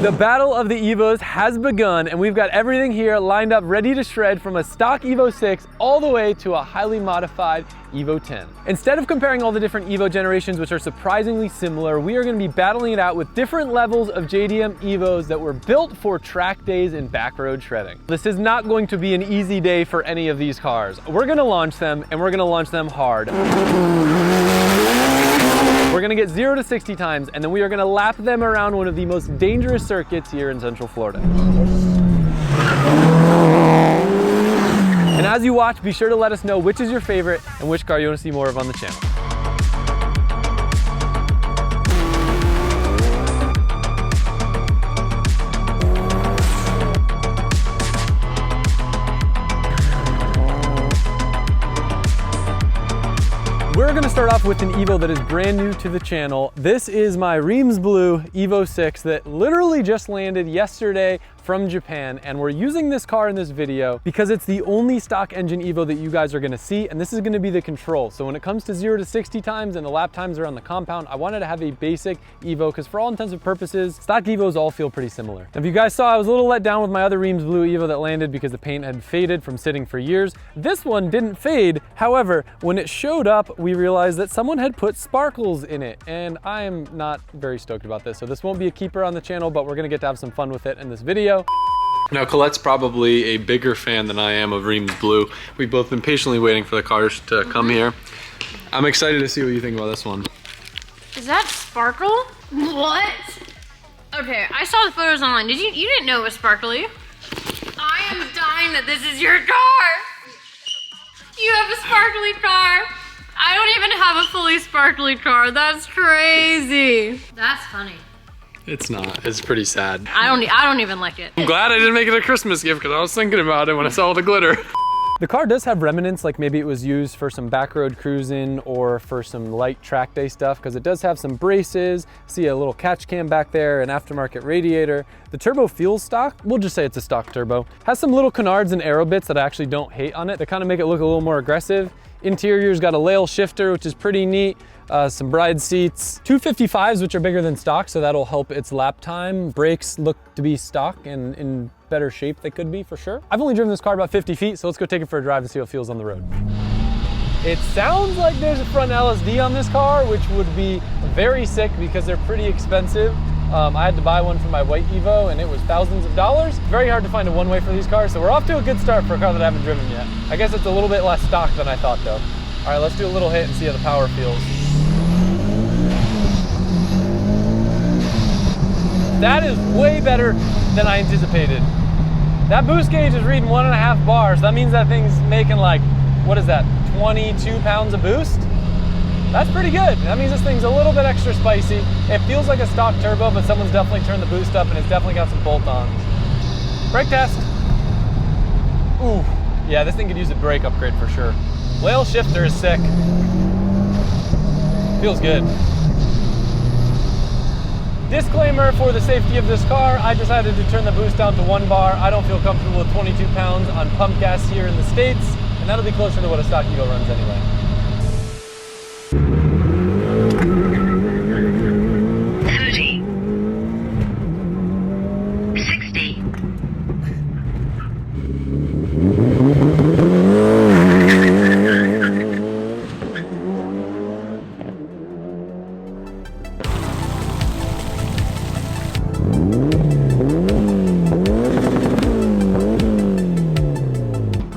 The battle of the Evos has begun, and we've got everything here lined up ready to shred, from a stock Evo 6 all the way to a highly modified Evo 10. Instead of comparing all the different Evo generations, which are surprisingly similar, we are going to be battling it out with different levels of JDM Evos that were built for track days and backroad shredding. This is not going to be an easy day for any of these cars. We're going to launch them, and we're going to launch them hard. We're gonna get 0 to 60 times, and then we are gonna lap them around one of the most dangerous circuits here in Central Florida. And as you watch, be sure to let us know which is your favorite and which car you wanna see more of on the channel. We're gonna start off with an Evo that is brand new to the channel. This is my Reams Blue Evo 6 that literally just landed yesterday from Japan, and we're using this car in this video because it's the only stock engine Evo that you guys are gonna see, and this is gonna be the control. So when it comes to 0 to 60 times and the lap times around the compound, I wanted to have a basic Evo because for all intents and purposes, stock Evos all feel pretty similar. If you guys saw, I was a little let down with my other Reams Blue Evo that landed because the paint had faded from sitting for years. This one didn't fade. However, when it showed up, we realized that someone had put sparkles in it, and I am not very stoked about this. So this won't be a keeper on the channel, but we're gonna get to have some fun with it in this video. Now, Colette's probably a bigger fan than I am of Reams Blue. We've both been patiently waiting for the cars to come here. I'm excited to see what you think about this one. Is that sparkle? What? Okay, I saw the photos online. You didn't know it was sparkly? I am dying that this is your car. You have a sparkly car. I don't even have a fully sparkly car. That's crazy. That's funny. It's not. It's pretty sad. I don't even like it. I'm glad I didn't make it a Christmas gift because I was thinking about it when I saw all the glitter. The car does have remnants, like maybe it was used for some backroad cruising or for some light track day stuff, because it does have some braces. See a little catch cam back there, an aftermarket radiator. The turbo feels stock. We'll just say it's a stock turbo. Has some little canards and aero bits that I actually don't hate on it. They kind of make it look a little more aggressive. Interior's got a lail shifter, which is pretty neat. Some bride seats, 255s, which are bigger than stock, so that'll help its lap time. Brakes look to be stock and in better shape they could be for sure. I've only driven this car about 50 feet, so let's go take it for a drive and see how it feels on the road. It sounds like there's a front LSD on this car, which would be very sick because they're pretty expensive. I had to buy one for my white Evo and it was thousands of dollars. Very hard to find a one-way for these cars, so we're off to a good start for a car that I haven't driven yet. I guess it's a little bit less stock than I thought though. All right, let's do a little hit and see how the power feels. That is way better than I anticipated. That boost gauge is reading 1.5 bars. That means that thing's making like, what is that, 22 pounds of boost? That's pretty good. That means this thing's a little bit extra spicy. It feels like a stock turbo, but someone's definitely turned the boost up and it's definitely got some bolt-ons. Brake test. Ooh, yeah, this thing could use a brake upgrade for sure. Lail shifter is sick. Feels good. Disclaimer for the safety of this car, I decided to turn the boost down to 1 bar. I don't feel comfortable with 22 pounds on pump gas here in the States, and that'll be closer to what a stock Evo runs anyway.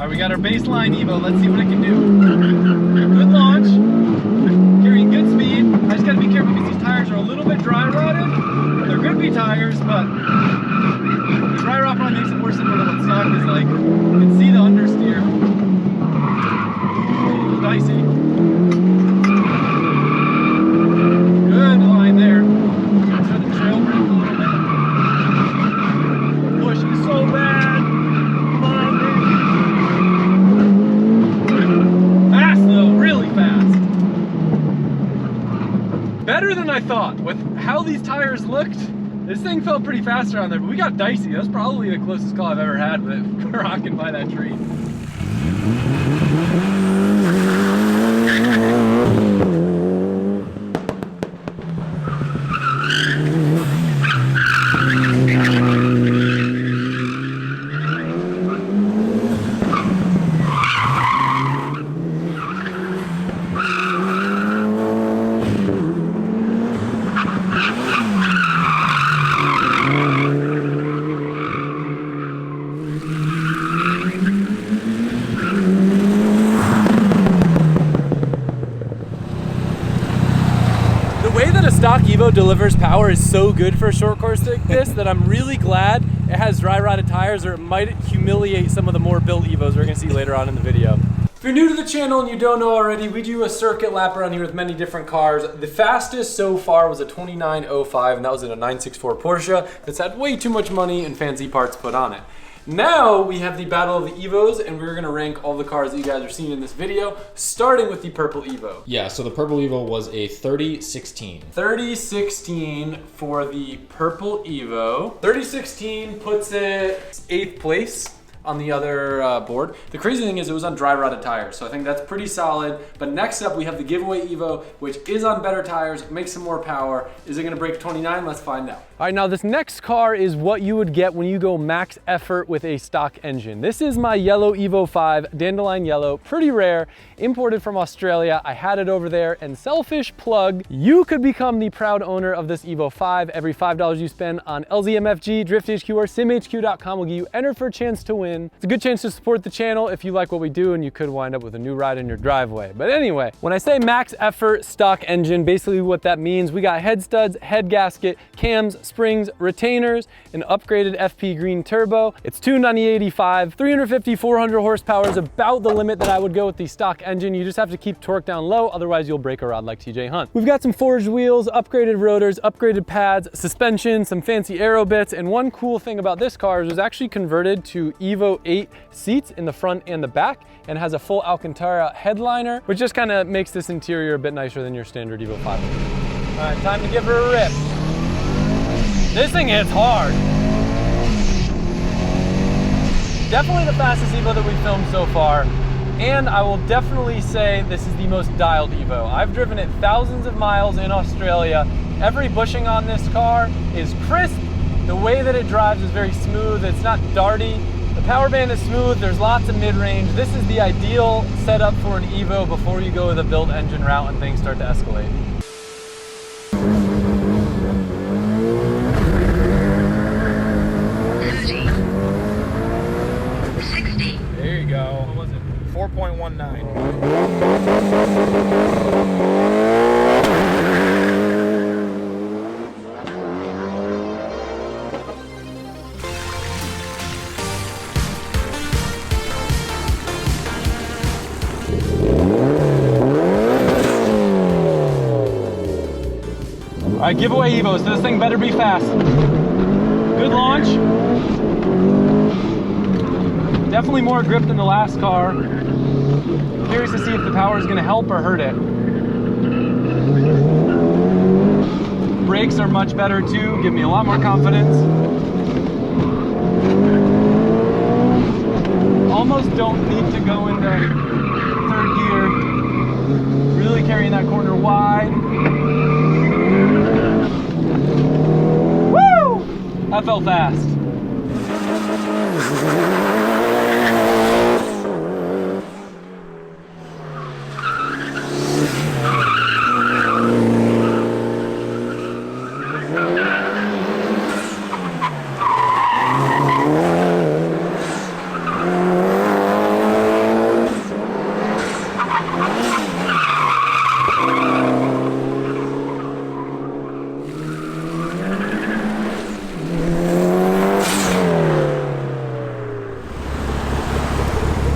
We got our baseline Evo. Let's see what it can do. Good launch. Carrying good speed. I just gotta be careful because these tires are a little bit dry rotted. They're good be tires, but the dry rot probably makes it more similar to what stock is like. You can see the understeer. A little dicey. Good line there. Try the trail brake a little bit. Pushing so bad. Better than I thought. With how these tires looked, this thing felt pretty fast around there, but we got dicey. That's probably the closest call I've ever had with it rocking by that tree. way that a stock Evo delivers power is so good for a short course like this that I'm really glad it has dry rotted tires, or it might humiliate some of the more built Evos we're gonna see later on in the video. If you're new to the channel and you don't know already, we do a circuit lap around here with many different cars. The fastest so far was a 29.05, and that was in a 964 Porsche that's had way too much money and fancy parts put on it. Now we have the battle of the Evos, and we're gonna rank all the cars that you guys are seeing in this video, starting with the purple Evo. Yeah, so the purple Evo was a 3016. 3016 for the purple Evo. 3016 puts it 8th place on the other board. The crazy thing is it was on dry rotted tires, so I think that's pretty solid. But next up we have the giveaway Evo, which is on better tires, makes some more power. Is it gonna break 29? Let's find out. All right, now this next car is what you would get when you go max effort with a stock engine. This is my yellow Evo 5, dandelion yellow, pretty rare, imported from Australia. I had it over there, and selfish plug, you could become the proud owner of this Evo 5. Every $5 you spend on LZMFG, DriftHQ, or SimHQ.com will give you entered for a chance to win. It's a good chance to support the channel if you like what we do, and you could wind up with a new ride in your driveway. But anyway, when I say max effort stock engine, basically what that means, we got head studs, head gasket, cams, springs, retainers, an upgraded FP green turbo. It's 290/85, 350, 400 horsepower is about the limit that I would go with the stock engine. You just have to keep torque down low, otherwise you'll break a rod like TJ Hunt. We've got some forged wheels, upgraded rotors, upgraded pads, suspension, some fancy aero bits, and one cool thing about this car is it was actually converted to Evo 8 seats in the front and the back, and has a full Alcantara headliner, which just kind of makes this interior a bit nicer than your standard Evo 5. All right, time to give her a rip. This thing hits hard. Definitely the fastest Evo that we've filmed so far, and I will definitely say this is the most dialed Evo. I've driven it thousands of miles in Australia. Every bushing on this car is crisp. The way that it drives is very smooth. It's not darty. The power band is smooth. There's lots of mid-range. This is the ideal setup for an Evo before you go the built engine route and things start to escalate. There you go. What was it? 4.19. All right, giveaway Evos, so this thing better be fast. Good launch. Definitely more grip than the last car. Curious to see if the power is gonna help or hurt it. Brakes are much better too, give me a lot more confidence. Almost don't need to go into third gear. Really carrying that corner wide. Woo! That felt fast.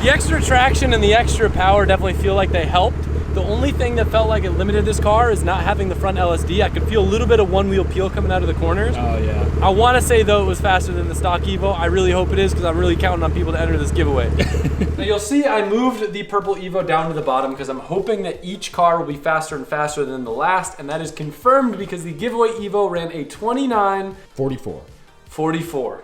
The extra traction and the extra power definitely feel like they helped. The only thing that felt like it limited this car is not having the front LSD. I could feel a little bit of one wheel peel coming out of the corners. Oh yeah. I want to say though it was faster than the stock Evo. I really hope it is because I'm really counting on people to enter this giveaway. Now you'll see I moved the purple Evo down to the bottom because I'm hoping that each car will be faster and faster than the last, and that is confirmed because the giveaway Evo ran a 29.44.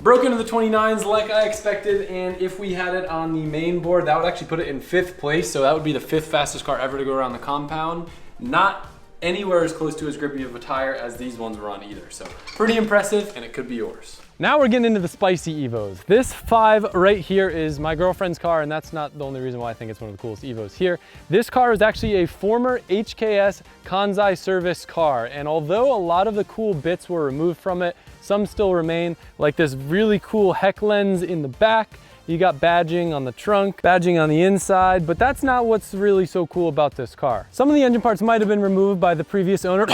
Broke into the 29s like I expected, and if we had it on the main board, that would actually put it in 5th place, so that would be the 5th fastest car ever to go around the compound. Not anywhere as close to as grippy of a tire as these ones were on either, so pretty impressive, and it could be yours. Now we're getting into the spicy Evos. This 5 right here is my girlfriend's car, and that's not the only reason why I think it's one of the coolest Evos here. This car is actually a former HKS Kansai service car, and although a lot of the cool bits were removed from it, some still remain, like this really cool heck lens in the back. You got badging on the trunk, badging on the inside, but that's not what's really so cool about this car. Some of the engine parts might have been removed by the previous owner,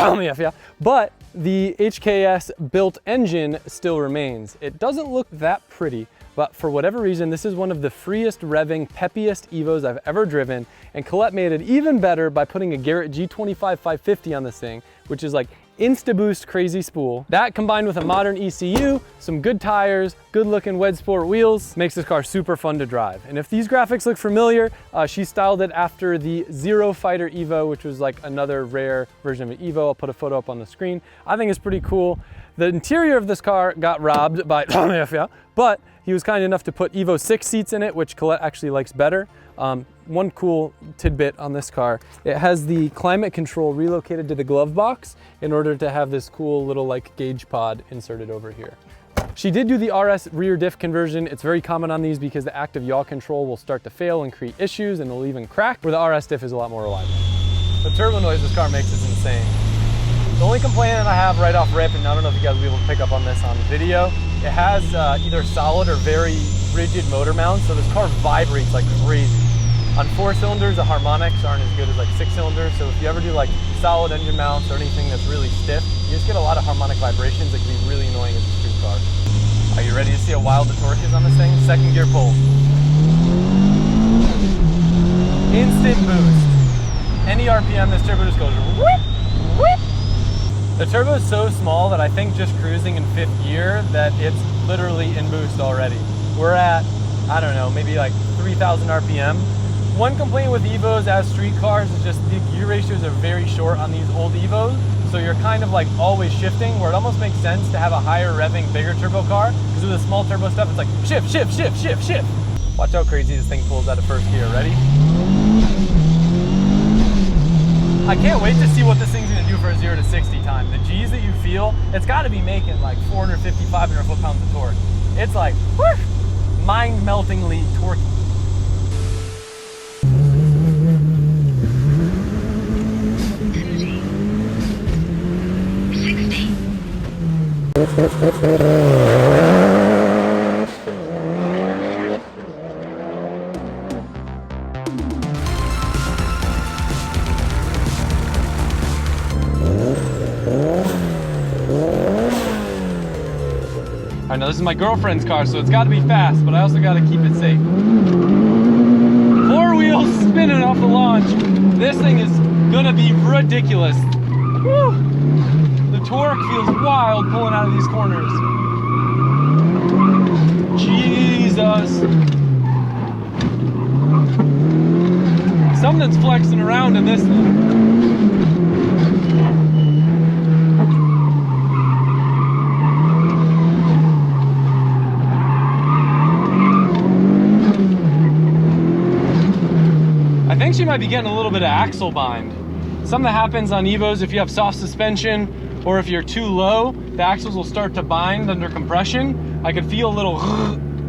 but the HKS built engine still remains. It doesn't look that pretty, but for whatever reason, this is one of the freest revving, peppiest Evos I've ever driven, and Colette made it even better by putting a Garrett G25 550 on this thing, which is like Insta-Boost crazy spool. That combined with a modern ECU, some good tires, good looking Wed Sport wheels, makes this car super fun to drive. And if these graphics look familiar, she styled it after the Zero Fighter Evo, which was like another rare version of an Evo. I'll put a photo up on the screen. I think it's pretty cool. The interior of this car got robbed by but he was kind enough to put Evo 6 seats in it, which Colette actually likes better. One cool tidbit on this car, it has the climate control relocated to the glove box in order to have this cool little like gauge pod inserted over here. She did do the RS rear diff conversion. It's very common on these because the active yaw control will start to fail and create issues and it'll even crack, where the RS diff is a lot more reliable. The turbo noise this car makes is insane. The only complaint that I have right off rip, and I don't know if you guys will be able to pick up on this on video, it has either solid or very rigid motor mounts, so this car vibrates like crazy. On 4 cylinders, the harmonics aren't as good as like 6 cylinders, so if you ever do like solid engine mounts or anything that's really stiff, you just get a lot of harmonic vibrations that can be really annoying as a street car. Are you ready to see how wild the torque is on this thing? Second gear pull. Instant boost. Any RPM, this turbo just goes whoop, whoop. The turbo is so small that I think just cruising in 5th gear that it's literally in boost already. We're at, I don't know, maybe like 3,000 RPM. One complaint with Evos as street cars is just the gear ratios are very short on these old Evos, so you're kind of like always shifting, where it almost makes sense to have a higher revving, bigger turbo car, because with the small turbo stuff, it's like shift, shift, shift, shift, shift. Watch how crazy this thing pulls out of 1st gear, ready? I can't wait to see what this thing's gonna do for a 0 to 60 time. The G's that you feel, it's gotta be making like 450, 500 foot-pounds of torque. It's like, whoosh, mind-meltingly torquey. I know this is my girlfriend's car, so it's got to be fast, but I also got to keep it safe. 4 wheels spinning off the launch. This thing is gonna be ridiculous. Woo! The torque feels wild pulling out of these corners. Jesus! Something's flexing around in this thing. I think she might be getting a little bit of axle bind. Something that happens on Evos if you have soft suspension or if you're too low, the axles will start to bind under compression. I could feel a little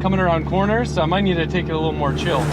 coming around corners, so I might need to take it a little more chill.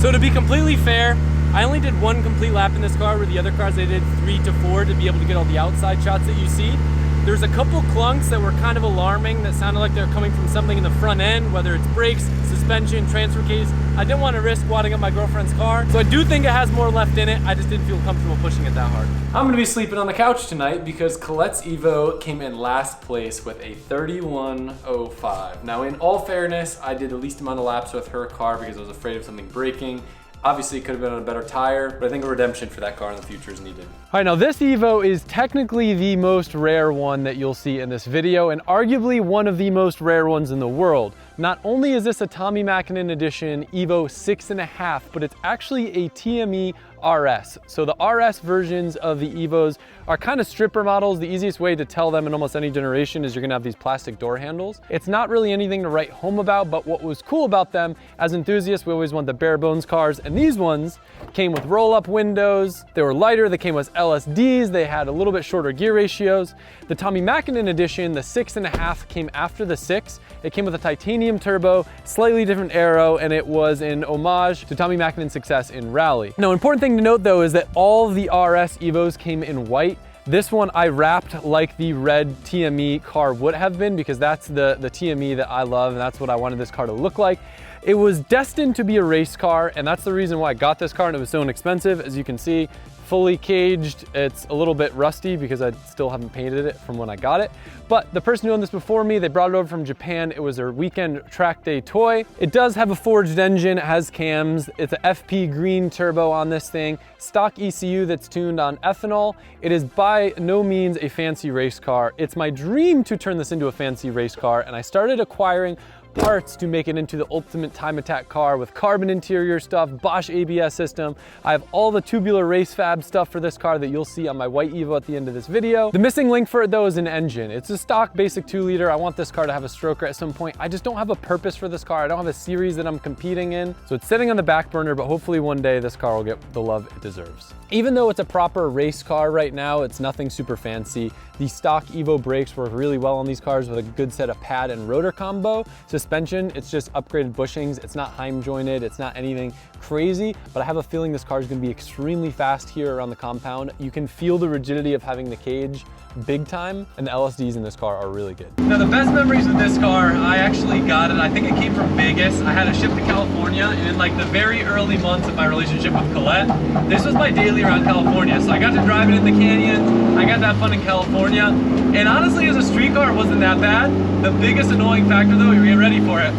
So to be completely fair, I only did 1 complete lap in this car, where the other cars I did 3 to 4 to be able to get all the outside shots that you see. There's a couple clunks that were kind of alarming that sounded like they're coming from something in the front end, whether it's brakes, suspension, transfer case. I didn't want to risk wadding up my girlfriend's car, so I do think it has more left in it. I just didn't feel comfortable pushing it that hard. I'm gonna be sleeping on the couch tonight because Colette's Evo came in last place with a 31.05. Now, in all fairness, I did the least amount of laps with her car because I was afraid of something breaking. Obviously, it could have been on a better tire, but I think a redemption for that car in the future is needed. All right, now this Evo is technically the most rare one that you'll see in this video, and arguably one of the most rare ones in the world. Not only is this a Tommy Mackinnon edition Evo 6.5, but it's actually a TME RS. So the RS versions of the Evos are kind of stripper models. The easiest way to tell them in almost any generation is you're gonna have these plastic door handles. It's not really anything to write home about, but what was cool about them, as enthusiasts, we always want the bare bones cars, and these ones came with roll-up windows. They were lighter, they came with LSDs, they had a little bit shorter gear ratios. The Tommy Mackinnon edition, the 6.5 came after the 6. It came with a titanium turbo, slightly different aero, and it was an homage to Tommy Mackinnon's success in rally. Now, important thing to note though is that all the RS Evos came in white. This one I wrapped like the red TME car would have been, because that's the TME that I love, and that's what I wanted this car to look like. It was destined to be a race car, and that's the reason why I got this car, and it was so inexpensive. As you can see, fully caged. It's a little bit rusty because I still haven't painted it from when I got it. But the person who owned this before me, they brought it over from Japan. It was their weekend track day toy. It does have a forged engine, it has cams. It's a FP green turbo on this thing. Stock ECU that's tuned on ethanol. It is by no means a fancy race car. It's my dream to turn this into a fancy race car, and I started acquiring parts to make it into the ultimate time attack car with carbon interior stuff, Bosch ABS system. I have all the tubular race fab stuff for this car that you'll see on my white Evo at the end of this video. The missing link for it though is an engine. It's a stock basic 2-liter. I want this car to have a stroker at some point. I just don't have a purpose for this car. I don't have a series that I'm competing in. So it's sitting on the back burner, but hopefully one day this car will get the love it deserves. Even though it's a proper race car right now, it's nothing super fancy. The stock Evo brakes work really well on these cars with a good set of pad and rotor combo. Suspension, it's just upgraded bushings. It's not Heim jointed, it's not anything crazy, but I have a feeling this car is gonna be extremely fast here around the compound. You can feel the rigidity of having the cage big time, and the LSDs in this car are really good. Now the best memories with this car, I actually got it, I think it came from Vegas. I had it shipped to California, and in like the very early months of my relationship with Colette, this was my daily around California. So I got to drive it in the canyons, I got that fun in California, and honestly as a street car it wasn't that bad. The biggest annoying factor though, you get ready for it,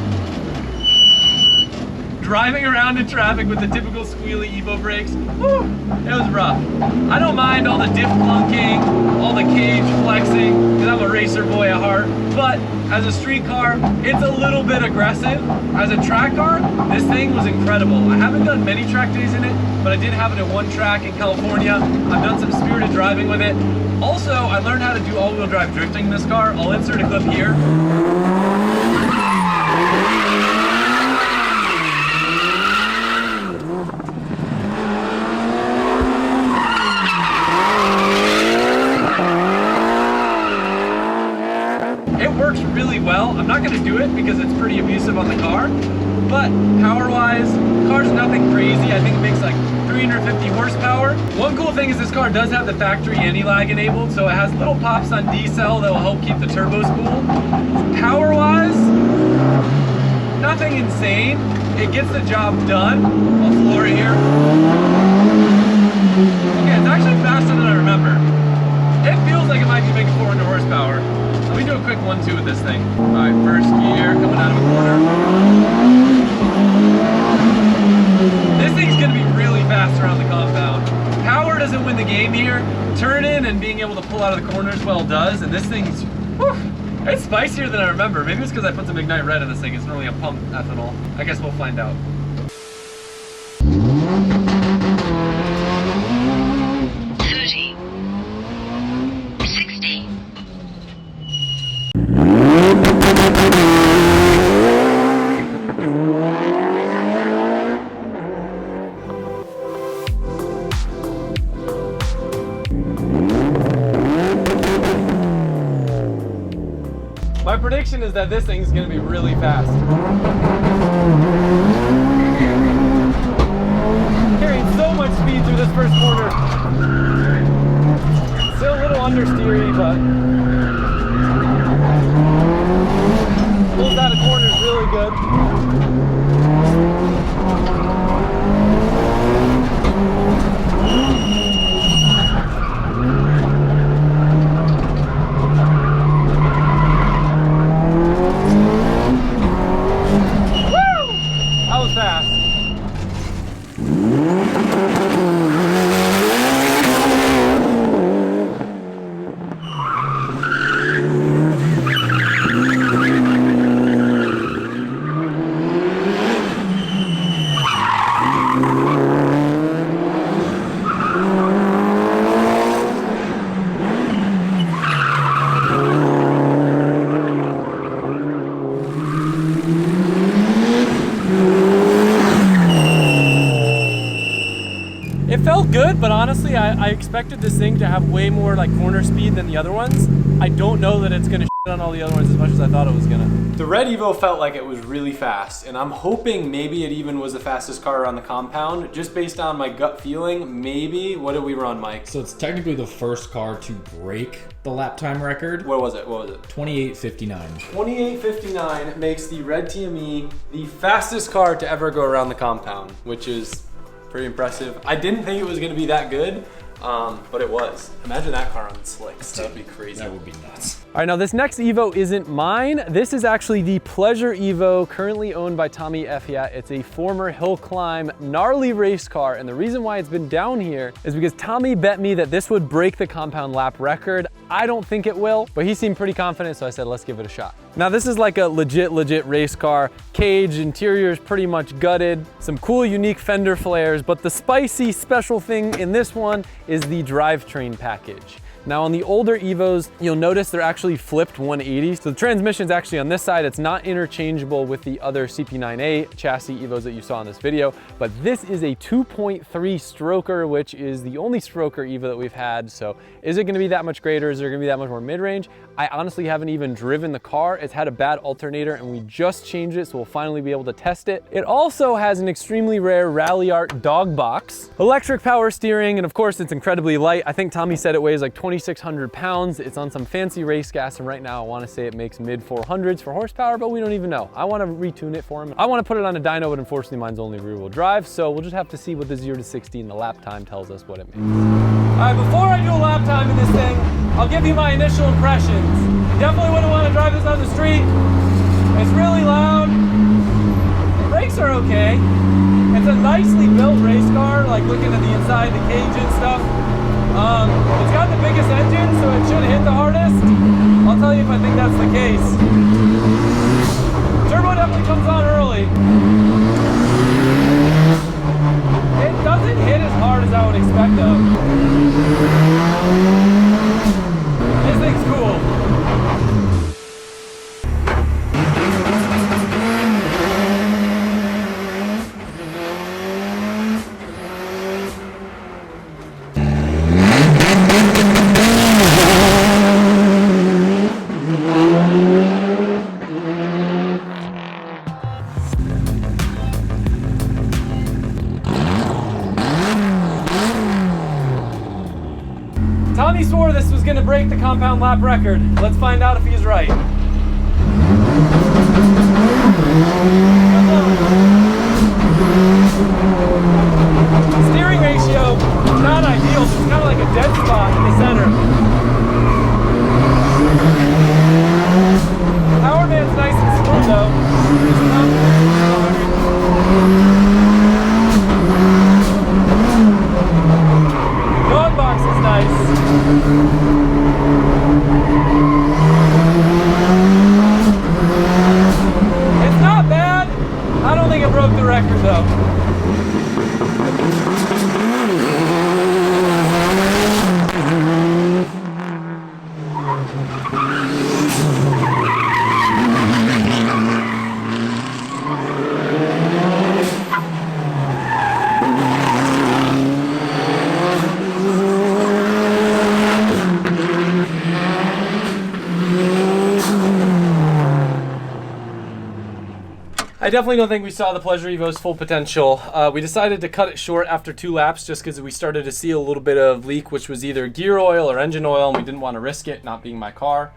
driving around in traffic with the typical squealy Evo brakes, whew, it was rough. I don't mind all the diff clunking, all the cage flexing, because I'm a racer boy at heart, but as a street car, it's a little bit aggressive. As a track car, this thing was incredible. I haven't done many track days in it, but I did have it at one track in California. I've done some spirited driving with it. Also, I learned how to do all-wheel drive drifting in this car. I'll insert a clip here. Really well. I'm not going to do it because it's pretty abusive on the car, but power-wise, the car's nothing crazy. I think it makes like 350 horsepower. One cool thing is this car does have the factory anti-lag enabled, so it has little pops on D-cell that will help keep the turbos cool. Power-wise, nothing insane. It gets the job done. I'll floor it here. Okay, it's actually faster than I remember. It feels like it might be making 400 horsepower. Let me do a quick 1-2 with this thing. All right, first gear, coming out of a corner. This thing's gonna be really fast around the compound. Power doesn't win the game here. Turning and being able to pull out of the corners well does, and this thing's, whew, it's spicier than I remember. Maybe it's because I put some Ignite Red in this thing. It's normally a pump ethanol. I guess we'll find out. 30, 60. My prediction is that this thing's gonna be really fast. Carrying so much speed through this first corner. Still a little understeery, but pulls out of corners really good. good, but honestly, I expected this thing to have way more like corner speed than the other ones. I don't know that it's gonna shit on all the other ones as much as I thought it was gonna. The red Evo felt like it was really fast, and I'm hoping maybe it even was the fastest car around the compound, just based on my gut feeling. Maybe. What did we run, Mike? So it's technically the first car to break the lap time record. What was it? 28:59. 28:59 makes the red TME the fastest car to ever go around the compound, which is pretty impressive. I didn't think it was gonna be that good, but it was. Imagine that car on slicks. That would be crazy. That would be nuts. All right, now this next Evo isn't mine. This is actually the Pleasure Evo, currently owned by Tommy Effiat. It's a former hill climb, gnarly race car, and the reason why it's been down here is because Tommy bet me that this would break the compound lap record. I don't think it will, but he seemed pretty confident, so I said, let's give it a shot. Now this is like a legit race car. Cage, interior is pretty much gutted, some cool unique fender flares, but the spicy special thing in this one is the drivetrain package. Now on the older Evos, you'll notice they're actually flipped 180. So the transmission's actually on this side. It's not interchangeable with the other CP9A chassis Evos that you saw in this video, but this is a 2.3 stroker, which is the only stroker Evo that we've had. So is it gonna be that much greater? Is there gonna be that much more mid-range? I honestly haven't even driven the car. It's had a bad alternator and we just changed it, so we'll finally be able to test it. It also has an extremely rare Rally Art dog box, electric power steering, and of course it's incredibly light. I think Tommy said it weighs like 2,600 pounds. It's on some fancy race gas, and right now I wanna say it makes mid 400s for horsepower, but we don't even know. I wanna retune it for him. I wanna put it on a dyno, but unfortunately mine's only rear wheel drive, so we'll just have to see what the 0 to 60 and the lap time tells us what it makes. All right, before I do a lap time in this thing, I'll give you my initial impressions. You definitely wouldn't want to drive this on the street. It's really loud. The brakes are okay. It's a nicely built race car, like looking at the inside, the cage and stuff. It's got the biggest engine, so it should hit the hardest. I'll tell you if I think that's the case. Turbo definitely comes on early. It doesn't hit as hard as I would expect though. This thing's cool. Tommy swore this was going to break the compound lap record. Let's find out if he's right. Steering ratio, not ideal. It's kind of like a dead spot in the center. Power band's nice and smooth though. Dog box is nice. It's not bad. I don't think it broke the record though. I definitely don't think we saw the Pleasure Evo's full potential. We decided to cut it short after 2 laps just because we started to see a little bit of leak, which was either gear oil or engine oil, and we didn't want to risk it, not being my car.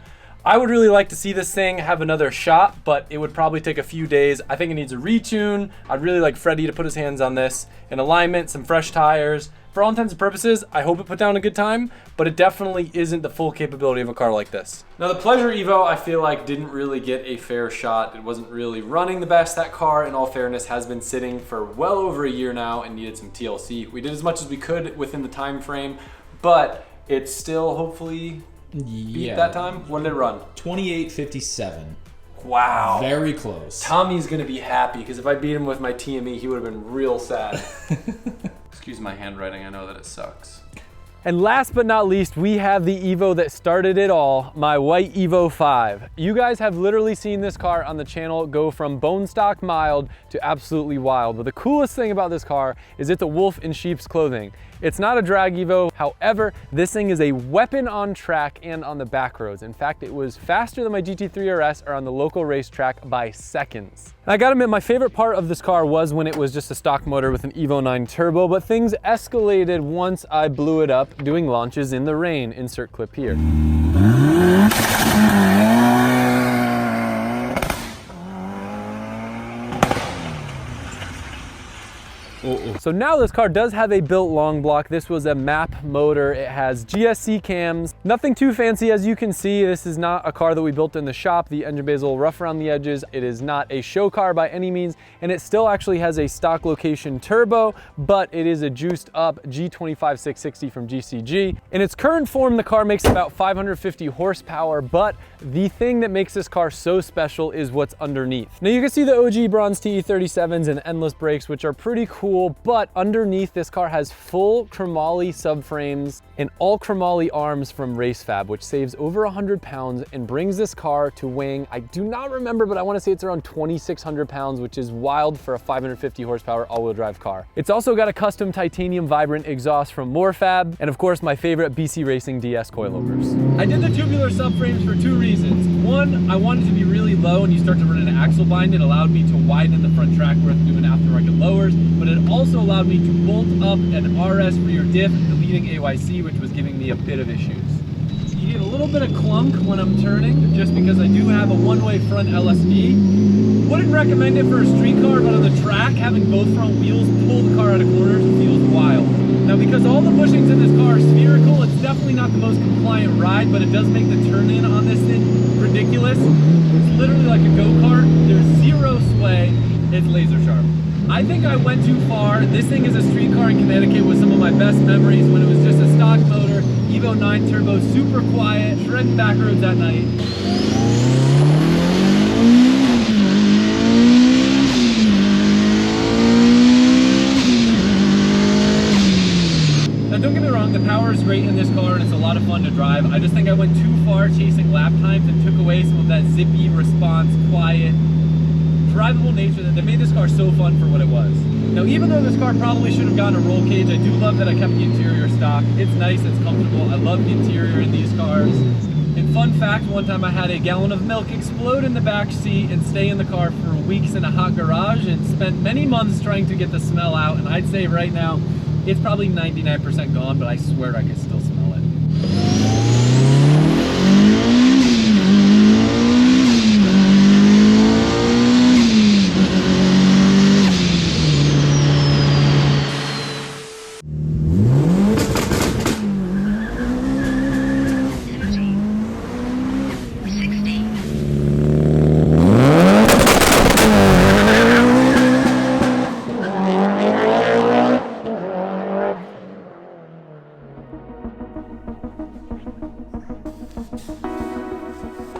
I would really like to see this thing have another shot, but it would probably take a few days. I think it needs a retune. I'd really like Freddie to put his hands on this. An alignment, some fresh tires. For all intents and purposes, I hope it put down a good time, but it definitely isn't the full capability of a car like this. Now the Pleasure Evo, I feel like didn't really get a fair shot. It wasn't really running the best. That car, in all fairness, has been sitting for well over a year now and needed some TLC. We did as much as we could within the time frame, but it's still hopefully beat that time. What did it run? 28:57. Wow. Very close. Tommy's gonna be happy because if I beat him with my TME, he would have been real sad. Excuse my handwriting, I know that it sucks. And last but not least, we have the Evo that started it all, my white Evo 5. You guys have literally seen this car on the channel go from bone stock mild to absolutely wild. But the coolest thing about this car is it's a wolf in sheep's clothing. It's not a drag Evo. However, this thing is a weapon on track and on the back roads. In fact, it was faster than my GT3 RS or on the local racetrack by seconds. And I gotta admit, my favorite part of this car was when it was just a stock motor with an Evo 9 turbo, but things escalated once I blew it up doing launches in the rain. Insert clip here. So now this car does have a built long block. This was a MAP motor. It has GSC cams. Nothing too fancy, as you can see. This is not a car that we built in the shop. The engine bay is a little rough around the edges. It is not a show car by any means, and it still actually has a stock location turbo, but it is a juiced up G25 660 from GCG. In its current form, the car makes about 550 horsepower, but the thing that makes this car so special is what's underneath. Now you can see the OG bronze TE37s and endless brakes, which are pretty cool, but underneath this car has full chromoly subframes and all chromoly arms from Racefab, which saves over 100 pounds and brings this car to weighing, I do not remember, but I want to say it's around 2,600 pounds, which is wild for a 550 horsepower all-wheel drive car. It's also got a custom titanium vibrant exhaust from Morfab, and of course my favorite BC Racing DS coilovers. I did the tubular subframes for two reasons. One, I wanted to be really low, and you start to run into axle bind. It allowed me to widen the front track worth doing aftermarket lowers, but it also allowed me to bolt up an RS rear diff, deleting AYC, which was giving me a bit of issues. You get a little bit of clunk when I'm turning, just because I do have a one-way front LSD. Wouldn't recommend it for a street car, but on the track, having both front wheels pull the car out of corners feels wild. Now, because all the bushings in this car are spherical, it's definitely not the most compliant ride, but it does make the turn-in on this thing ridiculous. It's literally like a go-kart. There's zero sway. It's laser sharp. I think I went too far. This thing is a street car in Connecticut with some of my best memories when it was just a stock motor, Evo 9 turbo, super quiet, shredding back roads at night. Now don't get me wrong, the power is great in this car and it's a lot of fun to drive. I just think I went too far chasing lap times and took away some of that zippy response, quiet, drivable nature that made this car so fun for what it was. Now, even though this car probably should have gotten a roll cage, I do love that I kept the interior stock. It's nice, it's comfortable. I love the interior in these cars. And fun fact, one time I had a gallon of milk explode in the back seat and stay in the car for weeks in a hot garage and spent many months trying to get the smell out. And I'd say right now, it's probably 99% gone, but I swear I can still smell it.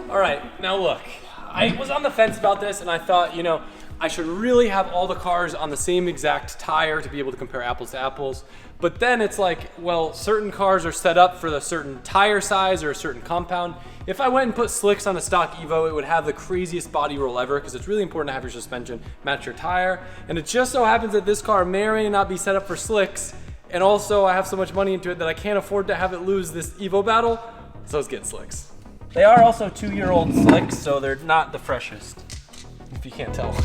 All right, now look, I was on the fence about this and I thought, you know, I should really have all the cars on the same exact tire to be able to compare apples to apples. But then it's like, well, certain cars are set up for the certain tire size or a certain compound. If I went and put slicks on a stock Evo, it would have the craziest body roll ever because it's really important to have your suspension match your tire. And it just so happens that this car may or may not be set up for slicks. And also I have so much money into it that I can't afford to have it lose this Evo battle. So let's get slicks. They are also 2-year-old slicks, so they're not the freshest, if you can't tell.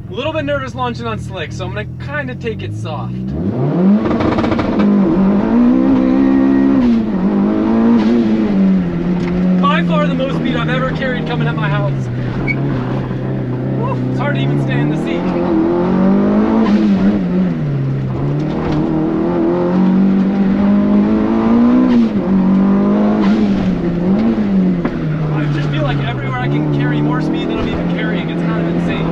A little bit nervous launching on slicks, so I'm gonna kind of take it soft. By far the most speed I've ever carried coming at my house. Woo, it's hard to even stay in the seat. I just feel like everywhere I can carry more speed than I'm even carrying. It's kind of insane.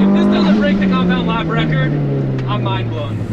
If this doesn't break the compound line, lap record, I'm mind blown.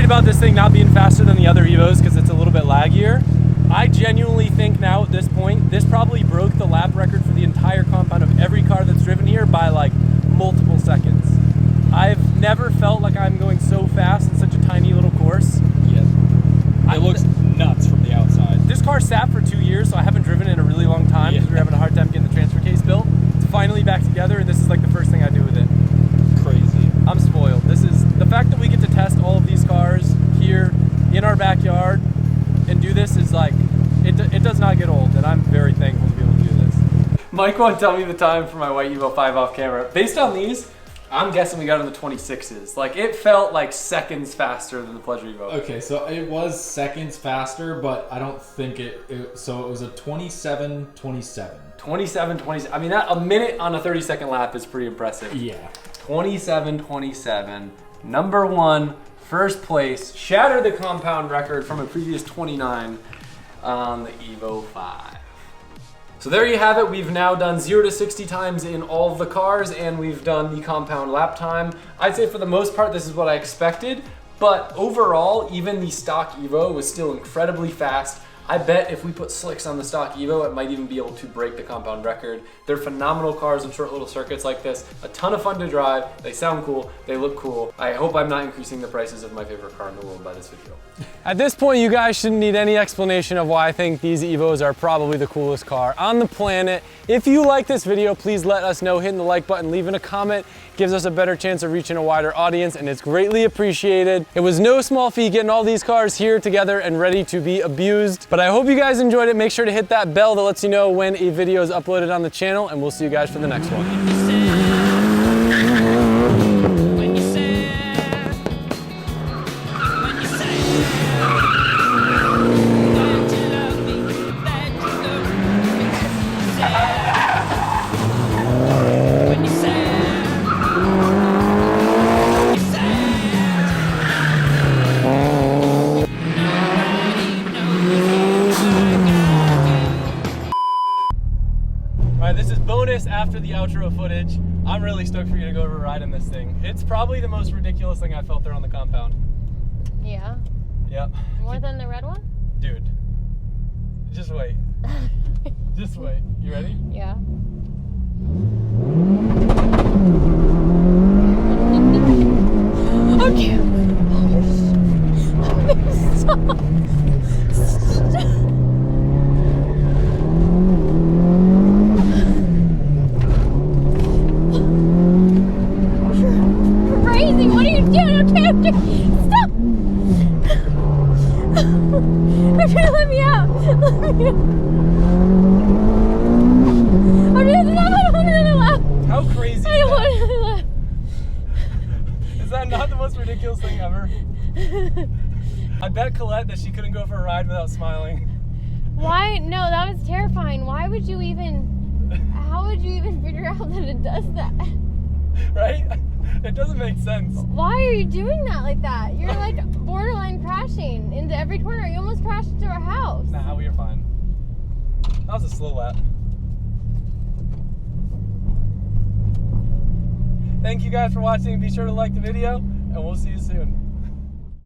About this thing not being faster than the other Evos because it's a little bit laggier. I genuinely think now at this point, this probably broke the lap record for the entire compound of every car that's driven here by like multiple seconds. I've never felt like I'm going so fast in such a tiny little course. Yeah. It looks nuts from the outside. This car sat for 2 years, so I haven't driven it in a really long time because we were having a hard time getting the transfer case built. It's finally back together, and this is like the first thing I do with it. Crazy. I'm spoiled. This is the fact that we get to test all of these cars here in our backyard and do this is like, it does not get old, and I'm very thankful to be able to do this. Mike won't tell me the time for my white Evo 5 off camera. Based on these, I'm guessing we got in the 26s. Like, it felt like seconds faster than the Pleasure Evo. Okay, so it was seconds faster, but I don't think so it was a 27-27. 27-27. I mean, that a minute on a 30-second lap is pretty impressive. Yeah. 27-27. Number one, first place, shattered the compound record from a previous 29 on the Evo 5. So there you have it. We've now done 0 to 60 times in all of the cars, and we've done the compound lap time. I'd say for the most part, this is what I expected, but overall, even the stock Evo was still incredibly fast. I bet if we put slicks on the stock Evo, it might even be able to break the compound record. They're phenomenal cars in short little circuits like this. A ton of fun to drive. They sound cool. They look cool. I hope I'm not increasing the prices of my favorite car in the world by this video. At this point, you guys shouldn't need any explanation of why I think these Evos are probably the coolest car on the planet. If you like this video, please let us know. Hitting the like button, leaving a comment gives us a better chance of reaching a wider audience, and it's greatly appreciated. It was no small feat getting all these cars here together and ready to be abused, but I hope you guys enjoyed it. Make sure to hit that bell that lets you know when a video is uploaded on the channel, and we'll see you guys for the next one. This is bonus after the outro footage. I'm really stoked for you to go for a ride in this thing. It's probably the most ridiculous thing I felt there on the compound. Yeah? Yep. More than the red one? Dude, just wait. Just wait. You ready? Yeah. Okay. Stop. What are you doing? Okay, stop! Okay, let me out. Let me out. Okay, I don't want to laugh. How crazy is I don't that? want to laugh. Is that not the most ridiculous thing ever? I bet Colette that she couldn't go for a ride without smiling. Why? No, that was terrifying. Why would you even, how would you even figure out that it does that? Right? It doesn't make sense. Why are you doing that like that? You're like borderline crashing into every corner. You almost crashed into our house. Nah, we were fine. That was a slow lap. Thank you guys for watching. Be sure to like the video, and we'll see you soon.